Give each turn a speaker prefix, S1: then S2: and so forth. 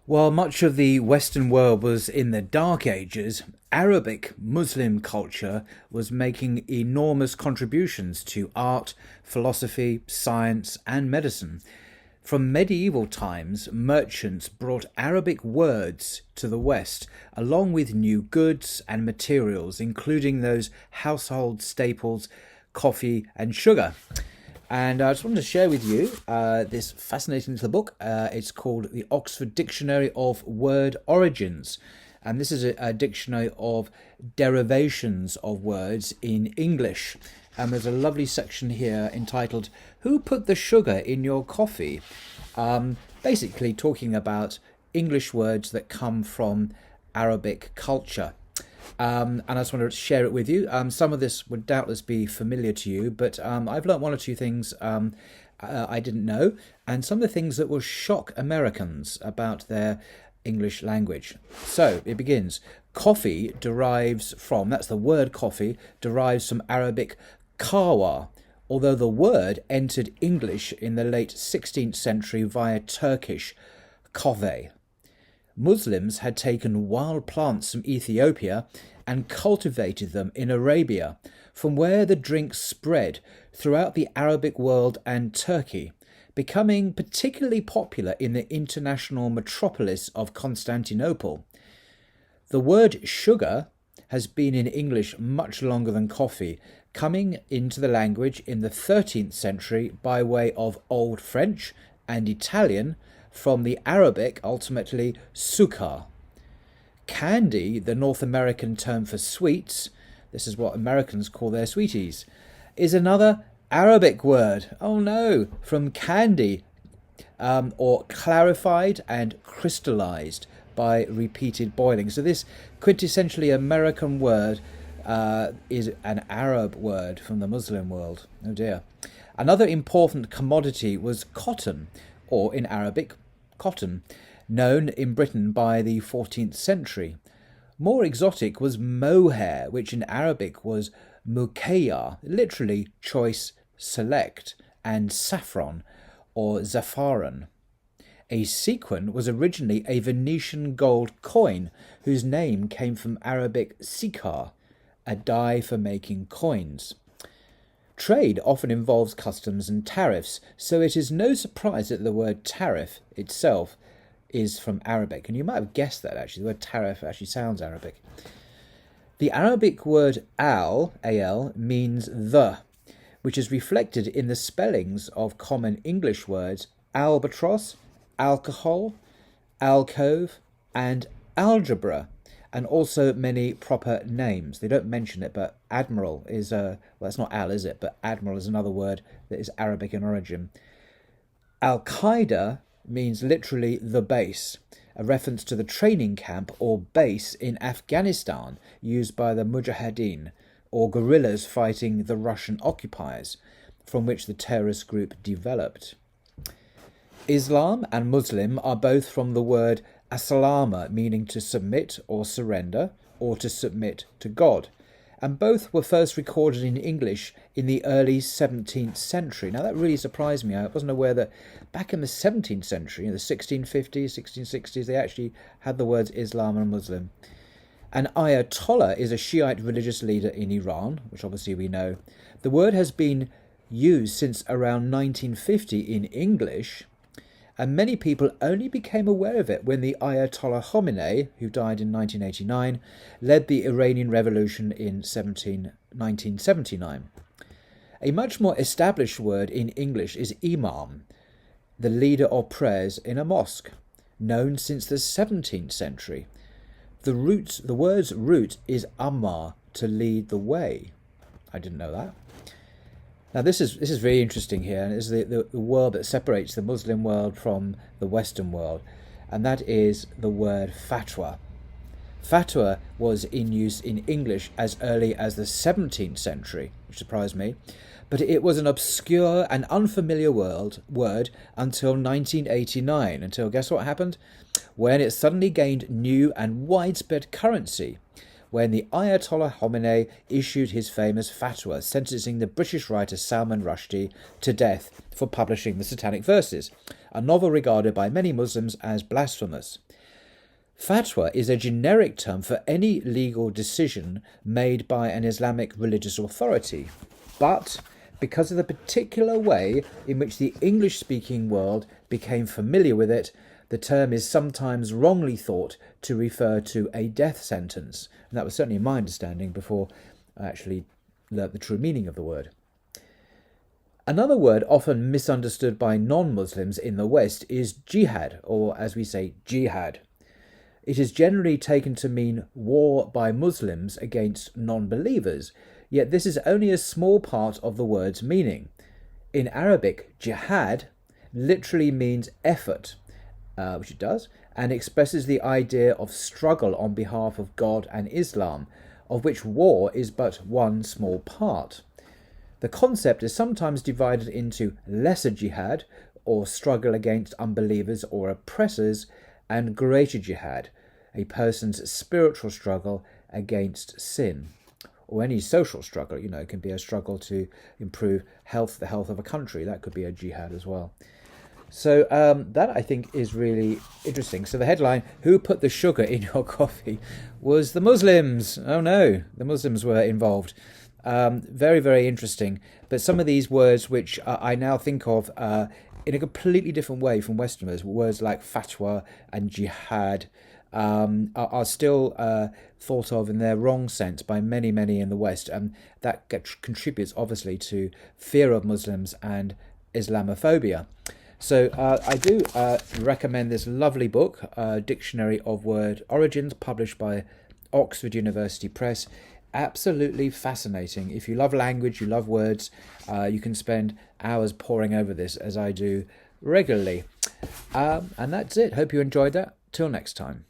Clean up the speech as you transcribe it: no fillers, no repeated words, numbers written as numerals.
S1: While much of the Western world was in the Dark Ages, Arabic Muslim culture was making enormous contributions to art, philosophy, science, and medicine. From medieval times, merchants brought Arabic words to the West, along with new goods and materials, including those household staples, coffee and sugar. And I just wanted to share with you this fascinating little book. It's called The Oxford Dictionary of Word Origins. And this is a dictionary of derivations of words in English. And there's a lovely section here entitled, Who Put the Sugar in Your Coffee? Basically talking about English words that come from Arabic culture. And I just wanted to share it with you. Some of this would doubtless be familiar to you, but I've learnt one or two things I didn't know, and some of the things that will shock Americans about their English language. So it begins. Coffee derives from, that's the word coffee, derives from Arabic kawa, although the word entered English in the late 16th century via Turkish kove. Muslims had taken wild plants from Ethiopia and cultivated them in Arabia, from where the drink spread throughout the Arabic world and Turkey, becoming particularly popular in the international metropolis of Constantinople. The word sugar has been in English much longer than coffee, coming into the language in the 13th century by way of Old French and Italian, from the Arabic, ultimately, sukar. Candy, the North American term for sweets, this is what Americans call their sweeties, is another Arabic word, oh no, from candy, or clarified and crystallized by repeated boiling. So this quintessentially American word is an Arab word from the Muslim world. Oh dear. Another important commodity was cotton, or in Arabic, cotton, known in Britain by the 14th century. More exotic was mohair, which in Arabic was mukayya, literally choice select, and saffron, or zafaran. A sequin was originally a Venetian gold coin, whose name came from Arabic sikar, a dye for making coins. Trade often involves customs and tariffs, so it is no surprise that the word tariff itself is from Arabic. And you might have guessed that, actually. The word tariff actually sounds Arabic. The Arabic word al, means the, which is reflected in the spellings of common English words albatross, alcohol, alcove, and algebra, and also many proper names. They don't mention it, but admiral is well, that's not al, is it? But admiral is another word that is Arabic in origin. Al-Qaeda means literally the base, a reference to the training camp or base in Afghanistan used by the Mujahideen, or guerrillas fighting the Russian occupiers, from which the terrorist group developed. Islam and Muslim are both from the word asalama, meaning to submit or surrender, or to submit to God, and both were first recorded in English in the early 17th century. Now that really surprised me. I wasn't aware that back in the 17th century, in the 1650s, 1660s, they actually had the words Islam and Muslim. An Ayatollah is a Shiite religious leader in Iran, which obviously we know. The word has been used since around 1950 in English, and many people only became aware of it when the Ayatollah Khomeini, who died in 1989, led the Iranian Revolution in 1979. A much more established word in English is imam, the leader of prayers in a mosque, known since the 17th century. The word's root is ammar, to lead the way. I didn't know that. Now this is very interesting here, and it's the world that separates the Muslim world from the Western world, and that is the word fatwa. Fatwa was in use in English as early as the 17th century, which surprised me, but it was an obscure and unfamiliar word until 1989, until guess what happened? When it suddenly gained new and widespread currency, when the Ayatollah Khomeini issued his famous fatwa sentencing the British writer Salman Rushdie to death for publishing the Satanic Verses, a novel regarded by many Muslims as blasphemous. Fatwa is a generic term for any legal decision made by an Islamic religious authority, but because of the particular way in which the English-speaking world became familiar with it, the term is sometimes wrongly thought to refer to a death sentence. And that was certainly my understanding before I actually learnt the true meaning of the word. Another word often misunderstood by non-Muslims in the West is jihad, or as we say, jihad. It is generally taken to mean war by Muslims against non-believers, yet this is only a small part of the word's meaning. In Arabic, jihad literally means effort, which it does, and expresses the idea of struggle on behalf of God and Islam, of which war is but one small part. The concept is sometimes divided into lesser jihad, or struggle against unbelievers or oppressors, and greater jihad, a person's spiritual struggle against sin. Or any social struggle, it can be a struggle to improve the health of a country. That could be a jihad as well. So that, I think, is really interesting. So the headline, "Who put the sugar in your coffee?" was the Muslims. Oh no, the Muslims were involved. Very, very interesting. But some of these words, which I now think of in a completely different way from Westerners, words like fatwa and jihad, are still thought of in their wrong sense by many, many in the West. And that contributes, obviously, to fear of Muslims and Islamophobia. So I do recommend this lovely book, Dictionary of Word Origins, published by Oxford University Press. Absolutely fascinating. If you love language, you love words, you can spend hours poring over this, as I do regularly. And that's it. Hope you enjoyed that. Till next time.